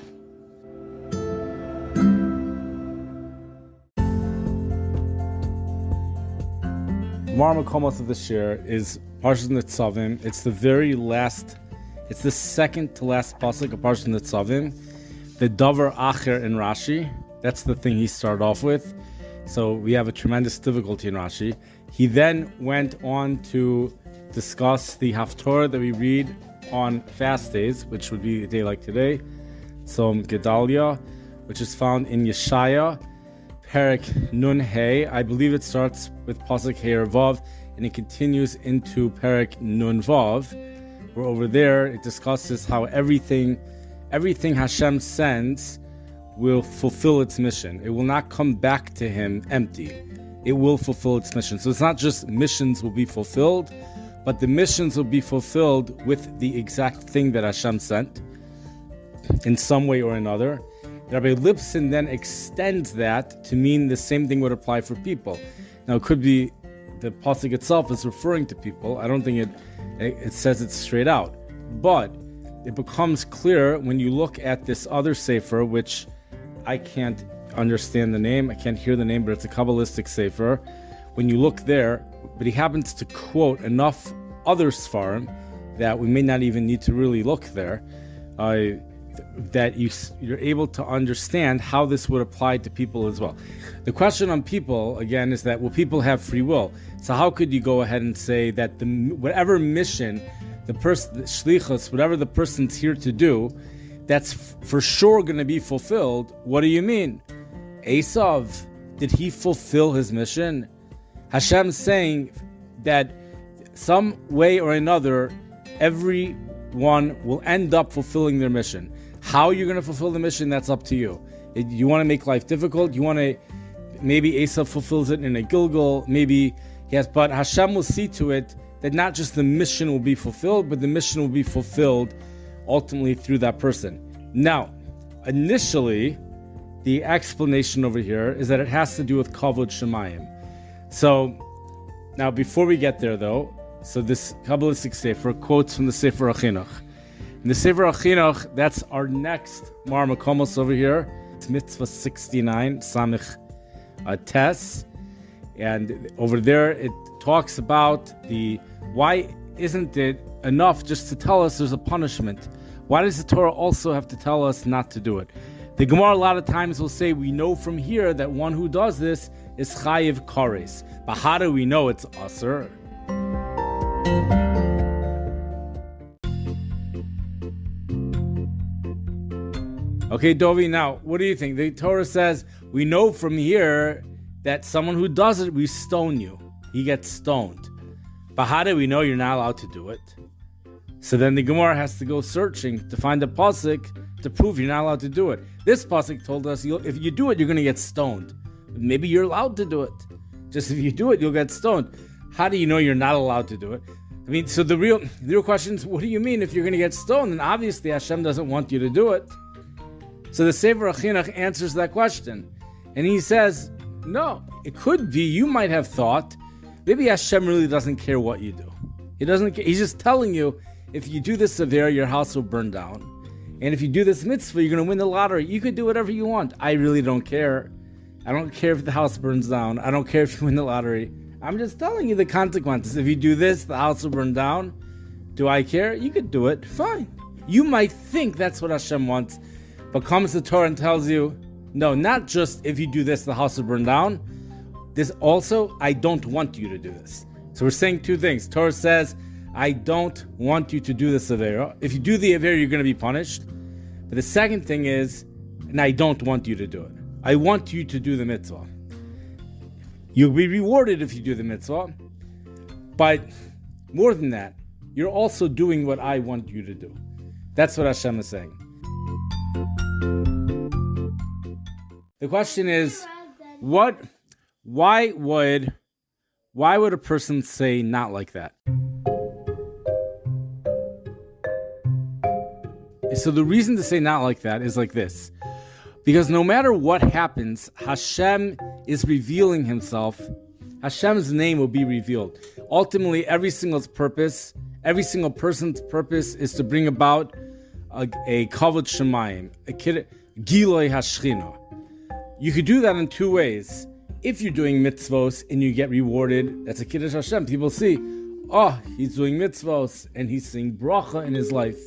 Gemara Makomos of this year is Parshas Nitzavim. It's the second to last pasuk of Parshas Nitzavim. The Davar Acher in Rashi. That's the thing he started off with. So we have a tremendous difficulty in Rashi. He then went on to discuss the Haftorah that we read on fast days, which would be a day like today. Tzom Gedalia, which is found in Yeshaya, Perek Nun Hey. I believe it starts with Pasuk Hey or Vav, and it continues into Perek Nun Vav, where over there it discusses how everything Hashem sends will fulfill its mission. It will not come back to him empty. It will fulfill its mission. So it's not just missions will be fulfilled, but the missions will be fulfilled with the exact thing that Hashem sent in some way or another. Rabbi Lipson then extends that to mean the same thing would apply for people. Now it could be the pasuk itself is referring to people. I don't think it says it straight out. But it becomes clear when you look at this other sefer, which I can't understand the name. I can't hear the name, but it's a Kabbalistic sefer. When you look there, but he happens to quote enough other Sfarim that we may not even need to really look there, that you're able to understand how this would apply to people as well. The question on people, again, is that will people have free will? So how could you go ahead and say that whatever mission the person, shlichus, whatever the person's here to do, that's for sure going to be fulfilled? What do you mean? Esav, did he fulfill his mission? Hashem's saying that some way or another, everyone will end up fulfilling their mission. How you're going to fulfill the mission, that's up to you. You want to make life difficult? You want to, maybe Esav fulfills it in a Gilgal, maybe, yes, but Hashem will see to it that not just the mission will be fulfilled, but the mission will be fulfilled ultimately through that person. Now, initially, the explanation over here is that it has to do with Kavod Shemayim. So, now before we get there though, so this Kabbalistic Sefer quotes from the Sefer HaChinuch. In the Sefer HaChinuch, that's our next Mar Makomos over here. It's Mitzvah 69, Samich Tes. And over there, it talks about why isn't it enough just to tell us there's a punishment? Why does the Torah also have to tell us not to do it? The Gemara a lot of times will say, we know from here that one who does this is Chayiv Kares. But how do we know it's Asur? Okay, Dovi, now, what do you think? The Torah says, we know from here that someone who does it, we stone you. He gets stoned. But how do we know you're not allowed to do it? So then the Gemara has to go searching to find a pasuk to prove you're not allowed to do it. This pasuk told us, if you do it, you're going to get stoned. Maybe you're allowed to do it. Just if you do it, you'll get stoned. How do you know you're not allowed to do it? I mean, so the real question is, what do you mean if you're going to get stoned? And obviously Hashem doesn't want you to do it. So the Sefer HaChinuch answers that question. And he says, no, it could be, you might have thought, maybe Hashem really doesn't care what you do. He doesn't care. He's just telling you, if you do this severe, your house will burn down. And if you do this mitzvah, you're going to win the lottery. You could do whatever you want. I really don't care. I don't care if the house burns down. I don't care if you win the lottery. I'm just telling you the consequences. If you do this, the house will burn down. Do I care? You could do it. Fine. You might think that's what Hashem wants. But comes the Torah and tells you, no, not just if you do this, the house will burn down. This also, I don't want you to do this. So we're saying two things. Torah says, I don't want you to do this Avera. If you do the Avera, you're going to be punished. But the second thing is, and I don't want you to do it. I want you to do the mitzvah. You'll be rewarded if you do the mitzvah. But more than that, you're also doing what I want you to do. That's what Hashem is saying. The question is, why would a person say not like that? So the reason to say not like that is like this. Because no matter what happens, Hashem is revealing himself. Hashem's name will be revealed. Ultimately, every single person's purpose is to bring about a kavod shemayim, a giloi hashchina. You could do that in two ways. If you're doing mitzvos and you get rewarded, that's a kiddush Hashem. People see, oh, he's doing mitzvos and he's seeing bracha in his life.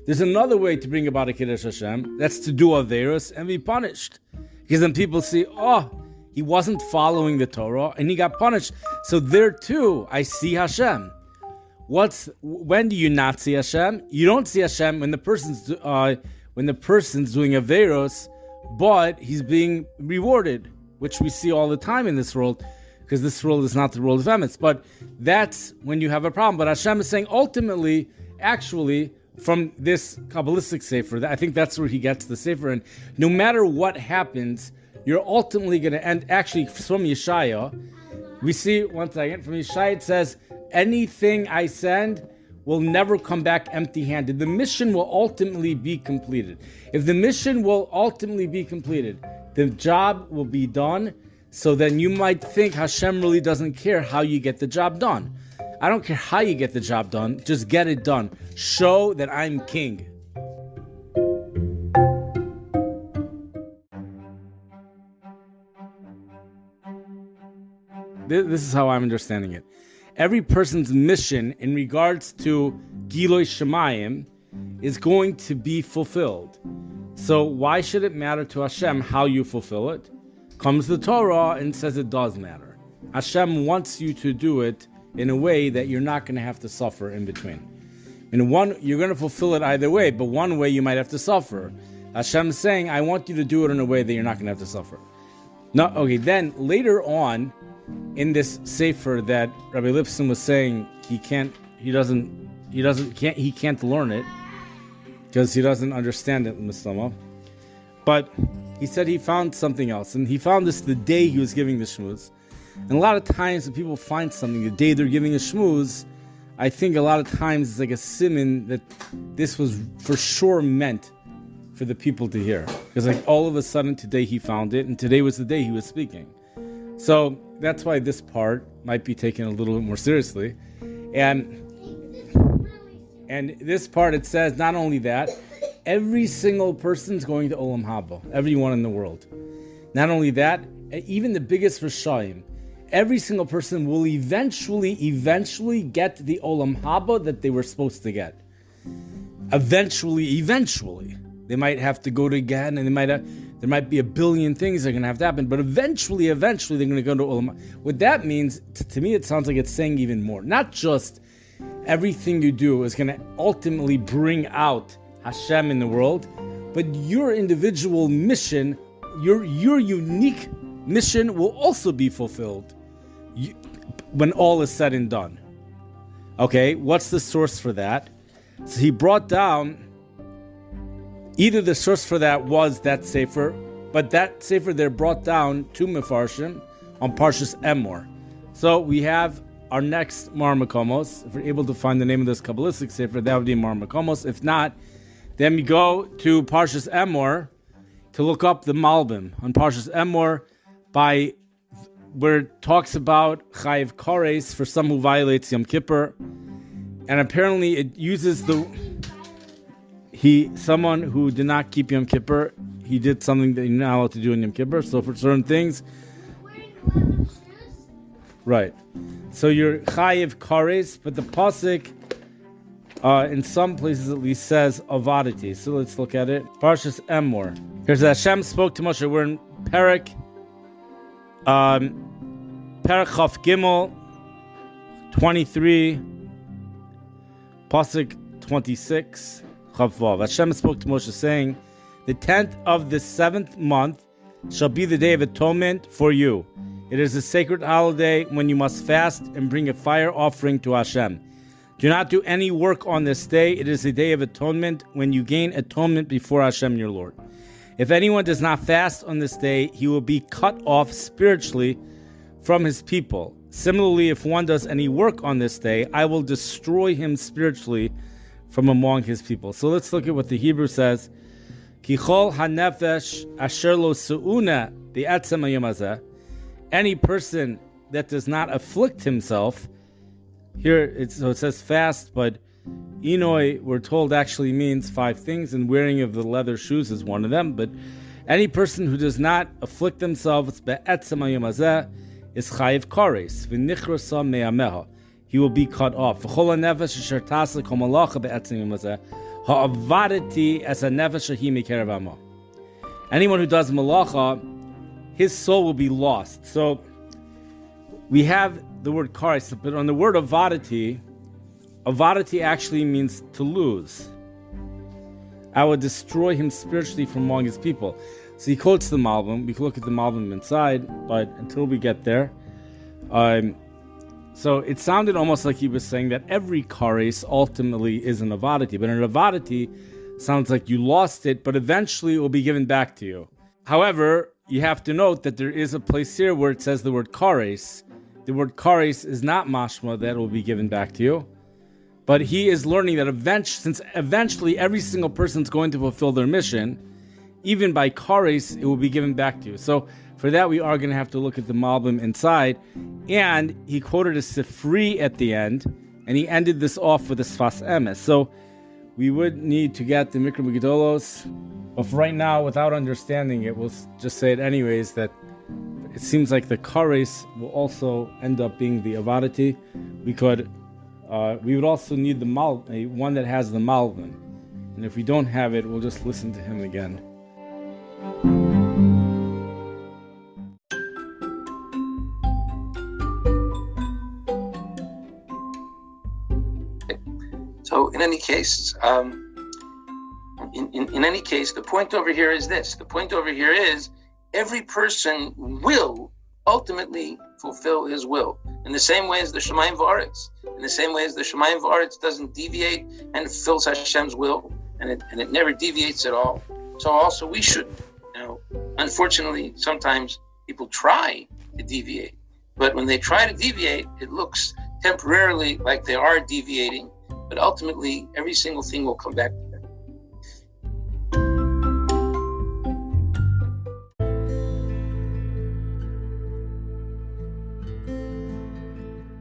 There's another way to bring about a kiddush Hashem. That's to do averus and be punished. Because then people see, oh, he wasn't following the Torah and he got punished. So there too, I see Hashem. When do you not see Hashem? You don't see Hashem when the person's doing averus, but he's being rewarded, which we see all the time in this world, because this world is not the world of emes. But that's when you have a problem. But Hashem is saying ultimately, actually, from this Kabbalistic Sefer, I think that's where he gets the Sefer, and no matter what happens, you're ultimately going to end. Actually, from Yeshaya, we see, one second, from Yeshaya it says, anything I send will never come back empty-handed. The mission will ultimately be completed. If the mission will ultimately be completed, the job will be done. So then you might think Hashem really doesn't care how you get the job done. I don't care how you get the job done, just get it done. Show that I'm king. this is how I'm understanding it. Every person's mission in regards to Giloi Shemayim is going to be fulfilled. So why should it matter to Hashem how you fulfill it? Comes the Torah and says it does matter. Hashem wants you to do it in a way that you're not going to have to suffer in between. You're going to fulfill it either way, but one way you might have to suffer. Hashem's saying, I want you to do it in a way that you're not going to have to suffer. Then later on in this sefer that Rabbi Lipson was saying he can't learn it because he doesn't understand it, Muslima. But he said he found something else, and he found this the day he was giving the shmooze. And a lot of times when people find something the day they're giving a shmooze, I think a lot of times it's like a siman that this was for sure meant for the people to hear. Because like all of a sudden today he found it, and today was the day he was speaking. So that's why this part might be taken a little bit more seriously. And this part, it says not only that, every single person's going to Olam Haba, everyone in the world. Not only that, even the biggest Rishayim, every single person will eventually get the Olam Haba that they were supposed to get. Eventually. They might have to go to Gan, and there might be a billion things that are going to have to happen, but eventually, they're going to go to Olam Haba. What that means, to me, it sounds like it's saying even more. Not just everything you do is going to ultimately bring out Hashem in the world, but your individual mission, your unique mission will also be fulfilled when all is said and done. Okay, what's the source for that? So he brought down, either the source for that was that sefer, but that sefer there brought down two mefarshim on Parshas Emor. So we have our next Mar Makomos. If we're able to find the name of this Kabbalistic sefer, that would be Mar Makomos. If not, then we go to Parshas Emor to look up the Malbim on Parshas Emor where it talks about Chayiv Kares for some who violates Yom Kippur, and apparently it uses someone who did not keep Yom Kippur, he did something that you're not allowed to do in Yom Kippur. So for certain things, right? So you're Chayiv Kares, but the pasuk in some places at least says Avadati. So let's look at it. Parshas Emor. Here's Hashem spoke to Moshe. We're in Perek Chaf Gimel 23, pasuk 26. Chaf Vav. Hashem spoke to Moshe saying, "The 10th of the 7th month shall be the day of atonement for you. It is a sacred holiday when you must fast and bring a fire offering to Hashem. Do not do any work on this day. It is a day of atonement when you gain atonement before Hashem your Lord. If anyone does not fast on this day, he will be cut off spiritually from his people. Similarly, if one does any work on this day, I will destroy him spiritually from among his people." So let's look at what the Hebrew says. Kichol hanefesh asher lo su'una be'etzem hayom hazeh. Any person that does not afflict himself, here it says fast, but Inoi, we're told, actually means 5 things, and wearing of the leather shoes is one of them. But any person who does not afflict themselves be'etzem hayom hazeh is chayiv kares v'nichrasa me'ameha. He will be cut off. V'chol hanefesh asher tasek hamalacha be'etzem hayom hazeh ha'avadati as a nefesh ahi mikerav amo. Anyone who does malacha, his soul will be lost. So we have the word kares, but on the word avadati actually means to lose. I will destroy him spiritually from among his people. So he quotes the Malbim. We can look at the Malbim inside, but until we get there, so it sounded almost like he was saying that every kares ultimately is an avadati, but an avadati sounds like you lost it, but eventually it will be given back to you. However, you have to note that there is a place here where it says the word kares. The word kares is not mashma that it will be given back to you. But he is learning that since eventually every single person is going to fulfill their mission, even by kares, it will be given back to you. So for that, we are going to have to look at the Malbim inside. And he quoted a Sifri at the end, and he ended this off with a Sfas Emes. So we would need to get the Mikra Gedolos. But for right now, without understanding it, we'll just say it anyways, that it seems like the kares will also end up being the avadati. We would also need the one that has the malvin. And if we don't have it, we'll just listen to him again. So in any case, in any case, the point over here is this. The point over here is every person will ultimately fulfill his will. In the same way as the Shemayim V'aretz. In the same way as the Shemayim V'aretz doesn't deviate and fulfills Hashem's will, and it never deviates at all. So also we should, unfortunately, sometimes people try to deviate. But when they try to deviate, it looks temporarily like they are deviating, but ultimately every single thing will come back to them.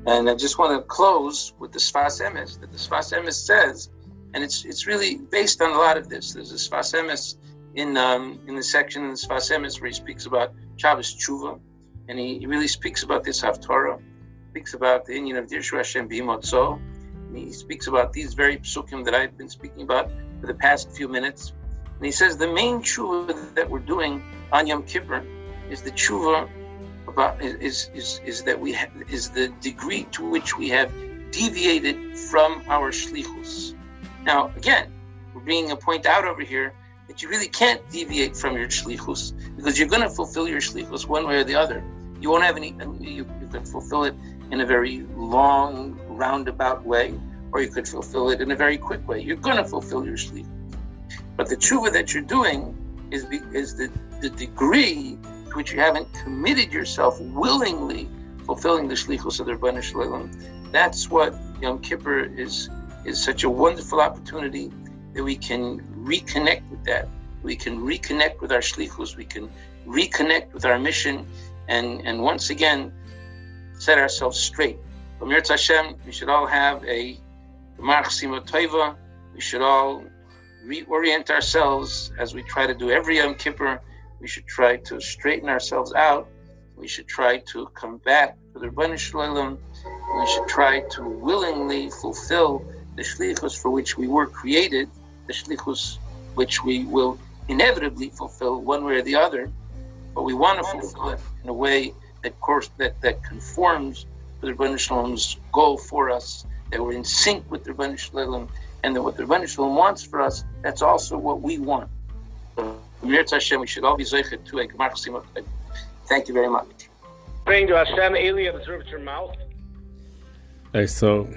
And I just want to close with the Sfas Emes, that the Sfas Emes says, and it's really based on a lot of this. There's a Sfas Emes in the section in the Sfas Emes where he speaks about Shabbos Shuva, and he really speaks about this Haftarah, speaks about the Inyan of Dirshu Hashem B'Yimotzo, and he speaks about these very psukim that I've been speaking about for the past few minutes. And he says the main tshuva that we're doing on Yom Kippur is the tshuva about is the degree to which we have deviated from our shlichus. Now, again, we're bringing a point out over here that you really can't deviate from your shlichus because you're going to fulfill your shlichus one way or the other. You won't have any. You could fulfill it in a very long, roundabout way, or you could fulfill it in a very quick way. You're going to fulfill your shlichus. But the tshuva that you're doing is the degree to which you haven't committed yourself willingly fulfilling the shlichus of the Rebbeinu Shalom. That's what Yom Kippur is such a wonderful opportunity that we can reconnect with that. We can reconnect with our shlichus. We can reconnect with our mission, and once again set ourselves straight. From Yirtzeh Hashem, we should all have a Gemar Chasima Tova. We should all reorient ourselves as we try to do every Yom Kippur. We should try to straighten ourselves out. We should try to come back to the Rebbeinu Shalom. We should try to willingly fulfill the shlichus for which we were created, the shlichus which we will inevitably fulfill one way or the other. But we want to fulfill it in a way that conforms to the Rebbeinu Shalom's goal for us, that we're in sync with the Rebbeinu Shalom, and that what the Rebbeinu Shalom wants for us, that's also what we want. So, Yirtzeh Hashem, we should all be zeichet to a Gemar Chasima. Thank you very much. Praying to Hashem, Eli, observe your mouth. Okay, so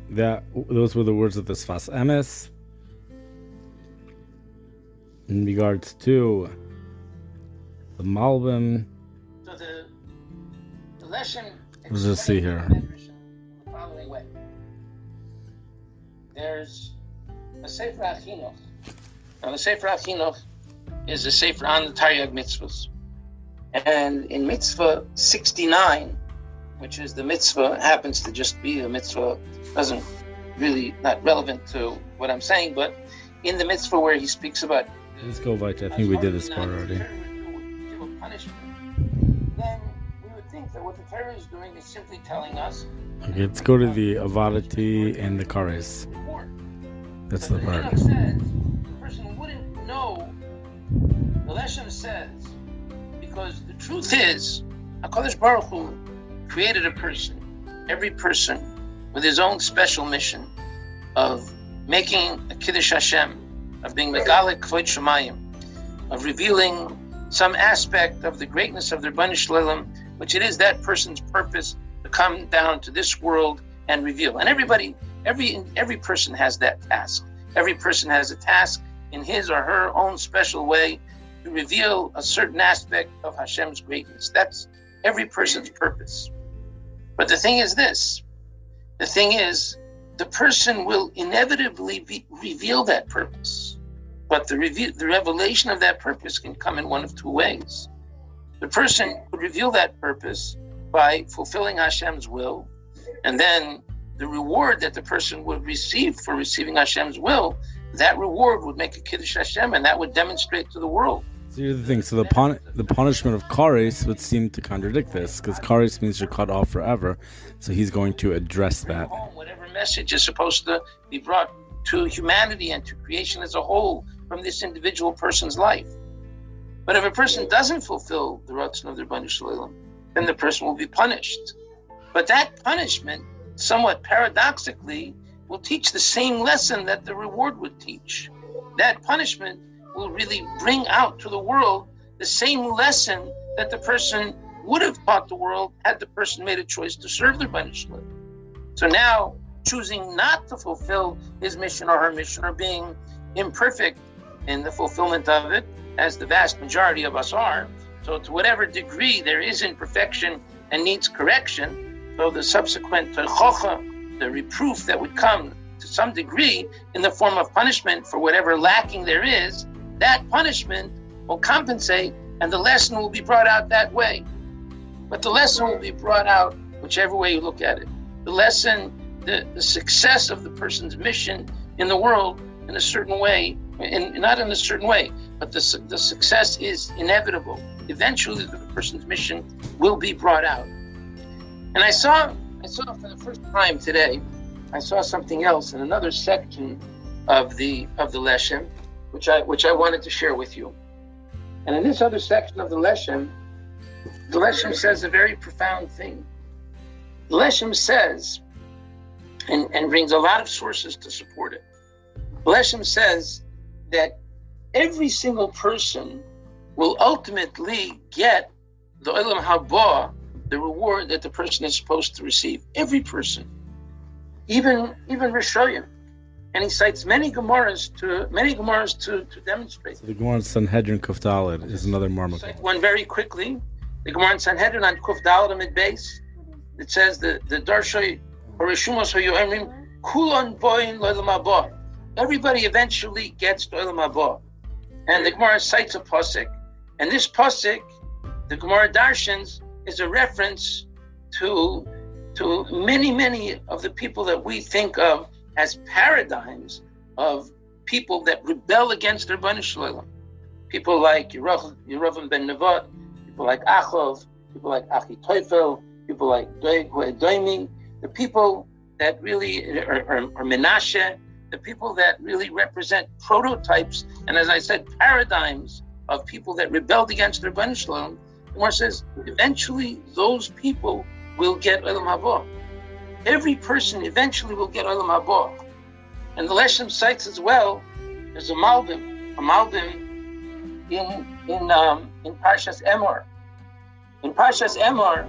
those were the words of the Sfas Emes in regards to the Malbim. So the lesson. Let's just see here. The following way. There's a Sefer HaChinuch. Now the Sefer HaChinuch is a Sefer on the Taryag mitzvahs. And in mitzvah 69, which is the mitzvah, happens to just be a mitzvah, doesn't really, not relevant to what I'm saying, but in the mitzvah where he speaks about... Let's go right. I think we did this part already. Then we would think that what the Torah is doing is simply telling us... Okay, let's go to the Avadati and the Kares. That's the part. The says the person wouldn't know. The Leshem says, because the truth is, HaKadosh Baruch Hu created a person, every person, with his own special mission of making a Kiddush Hashem, of being Megale Kvod Shemayim, of revealing some aspect of the greatness of the Rebbeinu Shalom, which it is that person's purpose to come down to this world and reveal. And every person has that task. Every person has a task in his or her own special way to reveal a certain aspect of Hashem's greatness. That's every person's purpose. But the thing is this. The thing is, the person will inevitably reveal that purpose. But the revelation of that purpose can come in one of two ways. The person would reveal that purpose by fulfilling Hashem's will, and then the reward that the person would receive for receiving Hashem's will, that reward would make a Kiddush Hashem, and that would demonstrate to the world So here's the thing. So the punishment of kares would seem to contradict this, because kares means you're cut off forever. So he's going to address that. Whatever message is supposed to be brought to humanity and to creation as a whole from this individual person's life. But if a person doesn't fulfill the Ratzon of the Rebbeinu Shalom, then the person will be punished. But that punishment, somewhat paradoxically, will teach the same lesson that the reward would teach. That punishment will really bring out to the world the same lesson that the person would have taught the world had the person made a choice to serve the Rebbeinu Shalom. So now, choosing not to fulfill his mission or her mission, or being imperfect in the fulfillment of it, as the vast majority of us are, so to whatever degree there is imperfection and needs correction, so the subsequent tochocha, the reproof that would come to some degree in the form of punishment for whatever lacking there is, that punishment will compensate and the lesson will be brought out that way. But the lesson will be brought out whichever way you look at it. The lesson, the success of the person's mission in the world in a certain way, not in a certain way, but the success is inevitable. Eventually the person's mission will be brought out. And I saw for the first time today, I saw something else in another section of the Leshem, which I wanted to share with you. And in this other section of the Leshem says a very profound thing. The Leshem says, and brings a lot of sources to support it. The Leshem says that every single person will ultimately get the Olam Haba, the reward that the person is supposed to receive. Every person, even Rishoyim, and he cites many Gemaras to demonstrate. So the Gemara in Sanhedrin Kuf Daled is another marmot. One very quickly. The Gemara in Sanhedrin on Kuf Daled Amid Beis, it says the Drasha or Reshumos Hayoemrim Kulon Boyin L'Olam Haba. Everybody eventually gets to Olam Haba. And the Gemara cites a pasuk, and this pasuk, the Gemara Darshans, is a reference to many of the people that we think of as paradigms of people that rebel against their Rebbeinu Shalom. People like Yerovam ben Nevat, people like Achov, people like Achitophel, people like Doimi, the people that really are Menashe, the people that really represent prototypes, and as I said, paradigms of people that rebelled against their Rebbeinu Shalom. The Gemara says, eventually those people will get Olam Haba. Every person eventually will get Olam Haba. And the Leshem cites as well, there's a Malbim in Parshas Emor. In Parshas Emor,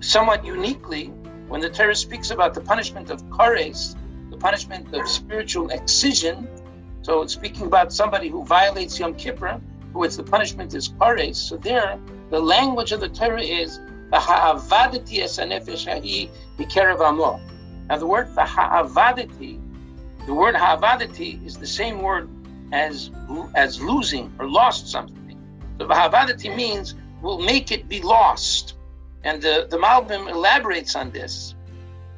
somewhat uniquely, when the Torah speaks about the punishment of kares, the punishment of spiritual excision, so it's speaking about somebody who violates Yom Kippur, for which the punishment is kares. So there, the language of the Torah is v'ha'avadati es hanefesh ha'i mikerav amo. Now the word v'ha'avadati, the word ha'avadati is the same word as losing or lost something. So v'ha'avadati means will make it be lost, and the Malbim elaborates on this,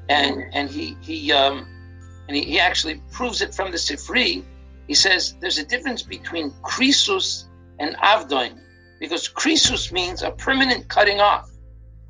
and he actually proves it from the Sifri. He says there's a difference between krisus and avdoin, because krisus means a permanent cutting off.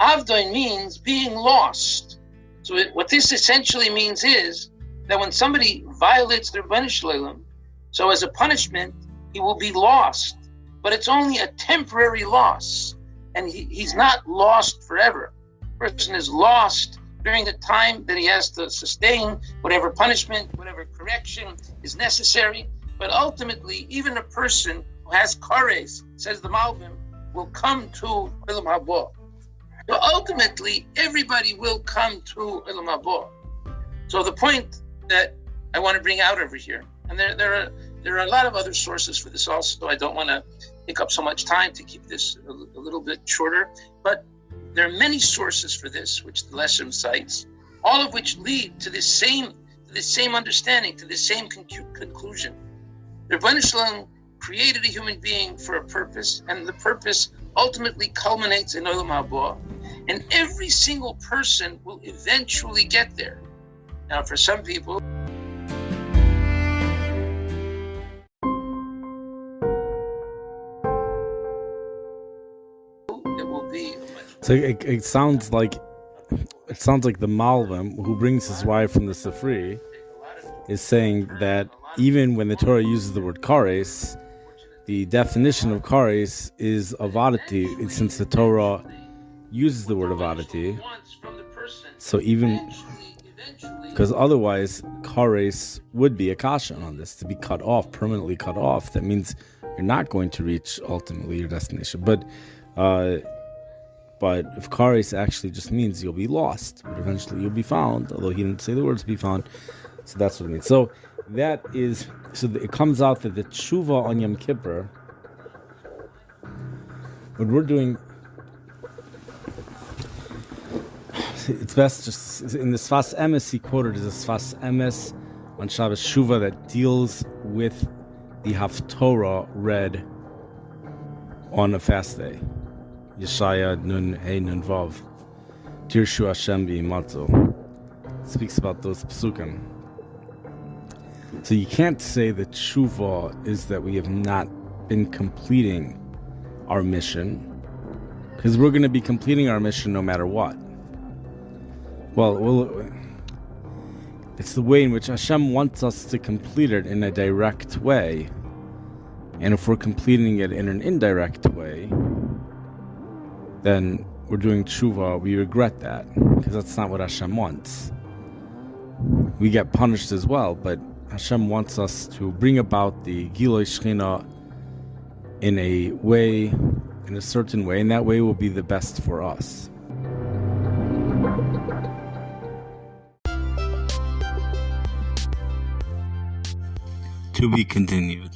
Avdoin means being lost. So what this essentially means is that when somebody violates their Rebbeinu Shalom, so as a punishment, he will be lost. But it's only a temporary loss, and he's not lost forever. The person is lost during the time that he has to sustain whatever punishment, whatever correction is necessary. But ultimately, even a person who has kares, says the Malbim, will come to Olam Haba. So ultimately, everybody will come to Olam Haba. So the point that I want to bring out over here, and there are a lot of other sources for this also. I don't want to take up so much time to keep this a little bit shorter, but there are many sources for this, which the Leshem cites, all of which lead to this same understanding, to this same conclusion. The Rebbeinu Shalom created a human being for a purpose, and the purpose ultimately culminates in Olam Haba, and every single person will eventually get there. Now, for some people, So it sounds like the Malvim, who brings his wife from the Sifri, is saying that even when the Torah uses the word kares, the definition of kares is avadati, since the Torah uses the word avadati. So even because otherwise kares would be a kasha on this, to be cut off, permanently cut off. That means you're not going to reach ultimately your destination. But if kares actually just means you'll be lost, but eventually you'll be found, although he didn't say the words be found. So that's what it means. So it comes out that the tshuva on Yom Kippur, what we're doing, it's best just in the Sfas Emes he quoted as a Sfas Emes on Shabbos Shuva that deals with the Haftorah read on a fast day. Yeshaya Nun Hey Nun Vav Tirshu Hashem B'Yimatzo speaks about those psukim. So you can't say that Shuva is that we have not been completing our mission, because we're going to be completing our mission no matter what. Well, it's the way in which Hashem wants us to complete it in a direct way. And if we're completing it in an indirect way, then we're doing tshuva. We regret that, because that's not what Hashem wants. We get punished as well, but Hashem wants us to bring about the Giloi Shechina in a certain way, and that way will be the best for us. To be continued.